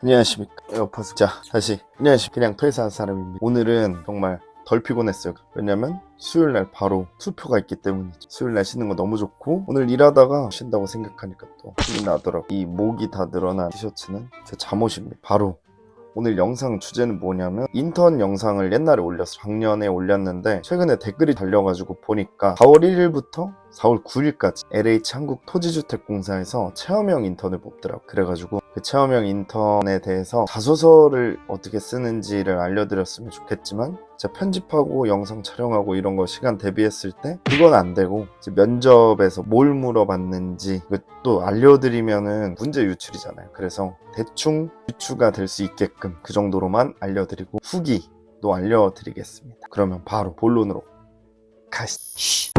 안녕하십니까 에어팟. 자, 다시 안녕하십니까. 그냥 퇴사한 사람입니다. 오늘은 정말 덜 피곤했어요. 왜냐면 수요일날 바로 투표가 있기 때문이죠. 수요일날 쉬는 거 너무 좋고, 오늘 일하다가 쉰다고 생각하니까 또 힘이 나더라고. 이 목이 다 늘어난 티셔츠는 제 잠옷입니다. 바로 오늘 영상 주제는 뭐냐면, 인턴 영상을 옛날에 올렸어요. 작년에 올렸는데 최근에 댓글이 달려가지고 보니까 4월 1일부터 4월 9일까지 LH 한국토지주택공사에서 체험형 인턴을 뽑더라고요. 그래가지고 그 체험형 인턴에 대해서 자소서를 어떻게 쓰는지를 알려드렸으면 좋겠지만, 제가 편집하고 영상 촬영하고 이런 거 시간 대비했을 때 그건 안 되고, 이제 면접에서 뭘 물어봤는지 또 알려드리면은 문제 유출이잖아요. 그래서 대충 유추가 될 수 있게끔 그 정도로만 알려드리고 후기도 알려드리겠습니다. 그러면 바로 본론으로 가시죠.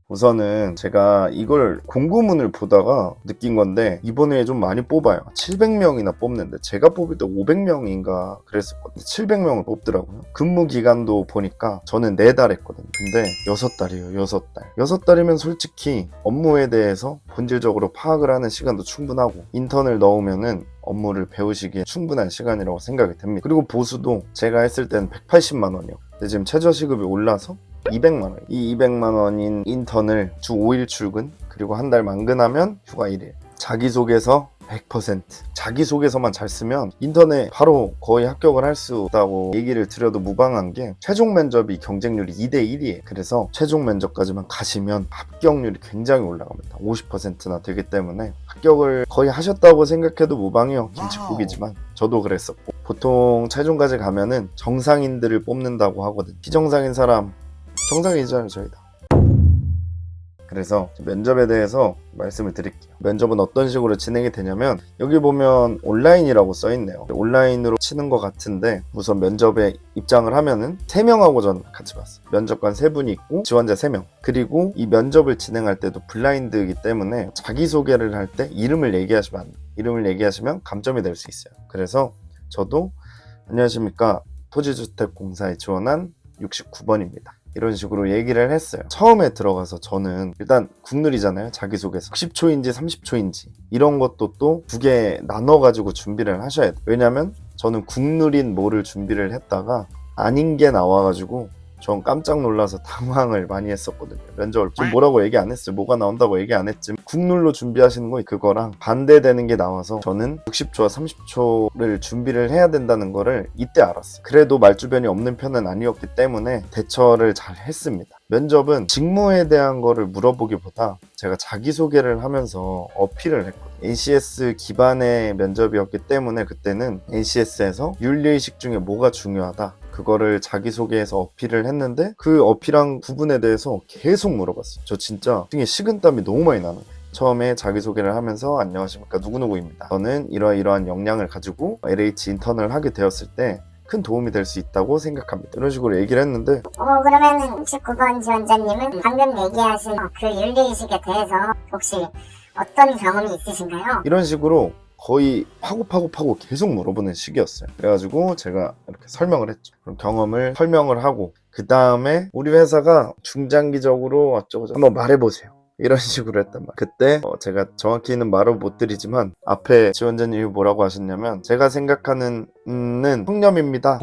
우선은 제가 이걸 공고문을 보다가 느낀 건데, 이번에 좀 많이 뽑아요. 700명이나 뽑는데 제가 뽑을 때 500명인가 그랬었거든요. 700명을 뽑더라고요. 근무 기간도 보니까 저는 4달 했거든요. 근데 6달이에요. 6달. 6달이면 솔직히 업무에 대해서 본질적으로 파악을 하는 시간도 충분하고, 인턴을 넣으면은 업무를 배우시기에 충분한 시간이라고 생각이 됩니다. 그리고 보수도 제가 했을 때는 180만 원이요. 근데 지금 최저시급이 올라서 200만 원. 이 200만 원인 인턴을 주 5일 출근, 그리고 한 달 만근하면 휴가 1일. 자기소개서 100%. 자기소개서만 잘 쓰면 인턴에 바로 거의 합격을 할 수 있다고 얘기를 드려도 무방한 게, 최종 면접이 경쟁률이 2대 1이에요. 그래서 최종 면접까지만 가시면 합격률이 굉장히 올라갑니다. 50%나 되기 때문에 합격을 거의 하셨다고 생각해도 무방해요. 김칫국이지만 저도 그랬었고, 보통 최종까지 가면은 정상인들을 뽑는다고 하거든요. 비정상인 사람 정상이잖아요, 저희 다. 그래서 면접에 대해서 말씀을 드릴게요. 면접은 어떤 식으로 진행이 되냐면, 여기 보면 온라인이라고 써 있네요. 온라인으로 치는 것 같은데, 우선 면접에 입장을 하면은 3명하고 전 같이 봤어요. 면접관 3분이 있고 지원자 3명. 그리고 이 면접을 진행할 때도 블라인드이기 때문에 자기소개를 할 때 이름을 얘기하시면 안 돼요. 이름을 얘기하시면 감점이 될 수 있어요. 그래서 저도 안녕하십니까, 토지주택공사에 지원한 69번입니다. 이런 식으로 얘기를 했어요. 처음에 들어가서 저는 일단 국룰이잖아요. 자기소개서 10초인지 30초인지 이런 것도 또 2개 나눠가지고 준비를 하셔야 돼요. 왜냐면 저는 국룰인 뭐를 준비를 했다가 아닌 게 나와가지고 전 깜짝 놀라서 당황을 많이 했었거든요. 면접을 지금 뭐라고 얘기 안 했어요. 뭐가 나온다고 얘기 안 했지만 국룰로 준비하시는 거 그거랑 반대되는 게 나와서 저는 60초와 30초를 준비를 해야 된다는 거를 이때 알았어요. 그래도 말주변이 없는 편은 아니었기 때문에 대처를 잘 했습니다. 면접은 직무에 대한 거를 물어보기보다 제가 자기소개를 하면서 어필을 했거든요. NCS 기반의 면접이었기 때문에 그때는 NCS에서 윤리의식 중에 뭐가 중요하다, 그거를 자기소개에서 어필을 했는데, 그 어필한 부분에 대해서 계속 물어봤어요. 저 진짜 등에 식은땀이 너무 많이 나는 거예요. 처음에 자기소개를 하면서 안녕하십니까, 누구누구입니다. 저는 이러이러한 역량을 가지고 LH 인턴을 하게 되었을 때 큰 도움이 될 수 있다고 생각합니다. 이런 식으로 얘기를 했는데, 그러면은 19번 지원자님은 방금 얘기하신 그 윤리의식에 대해서 혹시 어떤 경험이 있으신가요? 이런 식으로 거의 파고 계속 물어보는 식이었어요. 그래가지고 제가 이렇게 설명을 했죠. 그럼 경험을 설명을 하고, 그 다음에 우리 회사가 중장기적으로 어쩌고저쩌고 한번 말해보세요, 이런 식으로 했단 말이에요. 그때 제가 정확히는 말을 못 드리지만 앞에 지원자님이 뭐라고 하셨냐면, 제가 생각하는 청렴입니다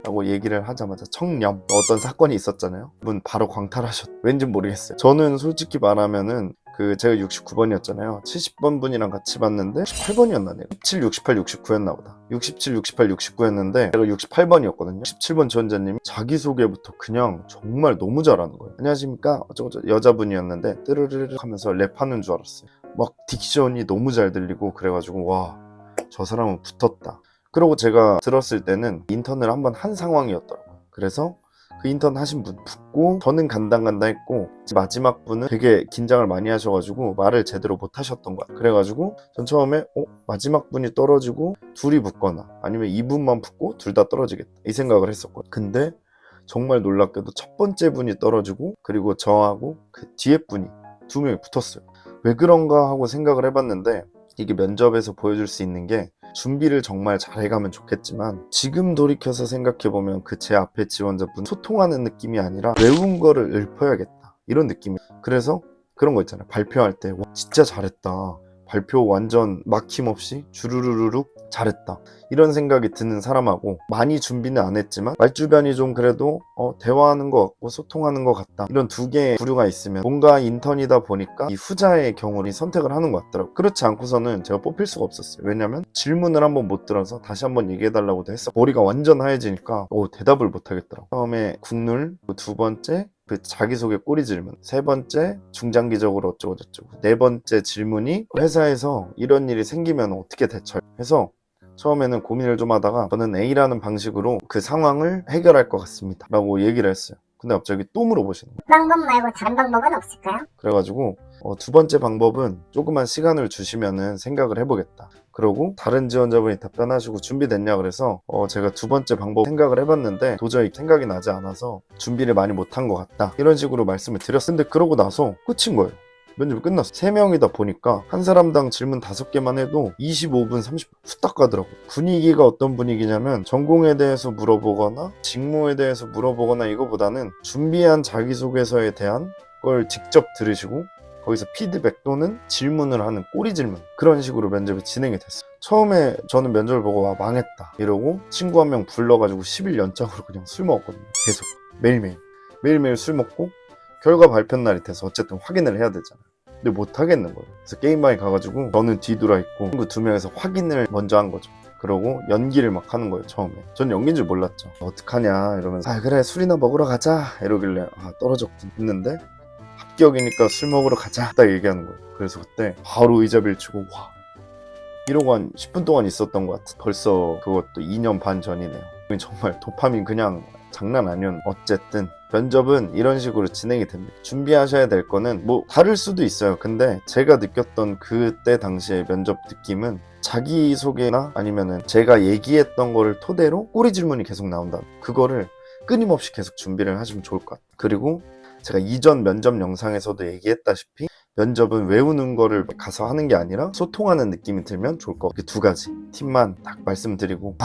라고 얘기를 하자마자, 청렴, 어떤 사건이 있었잖아요. 분 바로 광탈하셨. 왠지 모르겠어요. 저는 솔직히 말하면은 제가 69번이었잖아요. 70번 분이랑 같이 봤는데 68번이었나 내가? 67, 68, 69였나 보다. 67, 68, 69였는데 제가 68번이었거든요. 17번 지원자님이 자기소개부터 그냥 정말 너무 잘하는 거예요. 안녕하십니까, 어쩌고저쩌고. 여자분이었는데 뜨르르르 하면서 랩하는 줄 알았어요. 막 딕션이 너무 잘 들리고, 그래가지고 와, 저 사람은 붙었다. 그리고 제가 들었을 때는 인턴을 한번 한 상황이었더라고요. 그래서 그 인턴 하신 분 붙고, 저는 간당간당 했고, 마지막 분은 되게 긴장을 많이 하셔가지고 말을 제대로 못 하셨던 거야. 그래가지고 전 처음에 마지막 분이 떨어지고 둘이 붙거나 아니면 이분만 붙고 둘 다 떨어지겠다, 이 생각을 했었거든. 근데 정말 놀랍게도 첫 번째 분이 떨어지고, 그리고 저하고 그 뒤에 분이 2명이 붙었어요. 왜 그런가 하고 생각을 해봤는데, 이게 면접에서 보여줄 수 있는 게, 준비를 정말 잘해가면 좋겠지만 지금 돌이켜서 생각해보면 그 제 앞에 지원자분 소통하는 느낌이 아니라 외운 거를 읊어야겠다, 이런 느낌이에요. 그래서 그런 거 있잖아요. 발표할 때 와, 진짜 잘했다, 발표 완전 막힘없이 주르르르륵 잘했다 이런 생각이 드는 사람하고 많이 준비는 안 했지만 말주변이 좀 그래도 대화하는 것 같고 소통하는 것 같다 이런 두 개의 부류가 있으면 뭔가 인턴이다 보니까 이 후자의 경우를 선택을 하는 것 같더라고요. 그렇지 않고서는 제가 뽑힐 수가 없었어요. 왜냐면 질문을 한번 못 들어서 다시 한번 얘기해달라고도 했어. 머리가 완전 하얘지니까 대답을 못 하겠더라고요. 처음에 국룰, 두 번째 그 자기소개 꼬리 질문, 세 번째 중장기적으로 어쩌고저쩌고, 네 번째 질문이 회사에서 이런 일이 생기면 어떻게 대처해 해서 처음에는 고민을 좀 하다가 저는 A라는 방식으로 그 상황을 해결할 것 같습니다 라고 얘기를 했어요. 근데 갑자기 또 물어보시는 거예요. 그 방법 말고 다른 방법은 없을까요? 그래가지고 두 번째 방법은 조금만 시간을 주시면은 생각을 해보겠다. 그러고 다른 지원자분이 답변하시고 준비됐냐 그래서 제가 두 번째 방법 생각을 해봤는데 도저히 생각이 나지 않아서 준비를 많이 못한 것 같다 이런 식으로 말씀을 드렸는데 그러고 나서 끝인 거예요. 면접이 끝났어. 3명이다 보니까 한 사람당 질문 5개만 해도 25분, 30분 후딱 가더라고. 분위기가 어떤 분위기냐면 전공에 대해서 물어보거나 직무에 대해서 물어보거나 이거보다는 준비한 자기소개서에 대한 걸 직접 들으시고 거기서 피드백 또는 질문을 하는 꼬리 질문 그런 식으로 면접이 진행이 됐어요. 처음에 저는 면접을 보고 와 망했다 이러고 친구 한 명 불러가지고 10일 연장으로 그냥 술 먹었거든요. 계속 매일매일 술 먹고 결과 발표 날이 돼서 어쨌든 확인을 해야 되잖아요. 근데 못 하겠는 거예요. 그래서 게임방에 가가지고 저는 뒤돌아 있고 친구 2명에서 확인을 먼저 한 거죠. 그러고 연기를 막 하는 거예요. 처음에 전 연기인 줄 몰랐죠. 어떡하냐 이러면서 그래 술이나 먹으러 가자 이러길래 떨어졌군 했는데 합격이니까 술 먹으러 가자 딱 얘기하는 거예요. 그래서 그때 바로 의자 밀치고 와 이러고 한 10분 동안 있었던 것 같아. 벌써 그것도 2년 반 전이네요. 정말 도파민 그냥 장난 아니었는데 어쨌든 면접은 이런 식으로 진행이 됩니다. 준비하셔야 될 거는 뭐 다를 수도 있어요. 근데 제가 느꼈던 그때 당시의 면접 느낌은 자기소개나 아니면은 제가 얘기했던 거를 토대로 꼬리 질문이 계속 나온다. 그거를 끊임없이 계속 준비를 하시면 좋을 것 같아요. 그리고 제가 이전 면접 영상에서도 얘기했다시피 면접은 외우는 거를 가서 하는 게 아니라 소통하는 느낌이 들면 좋을 것 같아요. 두 가지 팁만 딱 말씀드리고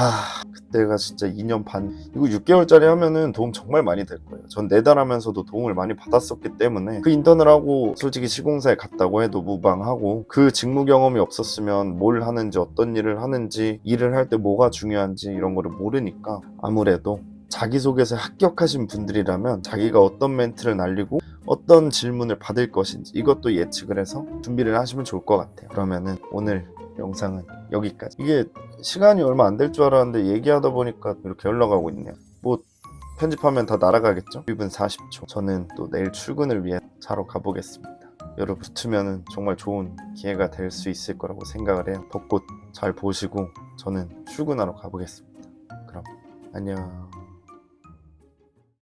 그때가 진짜 2년 반 이거 6개월짜리 하면은 도움 정말 많이 될 거예요. 전 4달 하면서도 도움을 많이 받았었기 때문에 그 인턴을 하고 솔직히 시공사에 갔다고 해도 무방하고 그 직무 경험이 없었으면 뭘 하는지 어떤 일을 하는지 일을 할 때 뭐가 중요한지 이런 거를 모르니까 아무래도 자기소개서에 합격하신 분들이라면 자기가 어떤 멘트를 날리고 어떤 질문을 받을 것인지 이것도 예측을 해서 준비를 하시면 좋을 것 같아요. 그러면은 오늘 영상은 여기까지. 이게 시간이 얼마 안 될 줄 알았는데 얘기하다 보니까 이렇게 올라가고 있네요. 뭐 편집하면 다 날아가겠죠? 1분 40초. 저는 또 내일 출근을 위해 자러 가보겠습니다. 여러분 붙으면은 정말 좋은 기회가 될 수 있을 거라고 생각을 해요. 벚꽃 잘 보시고 저는 출근하러 가보겠습니다. 그럼 안녕.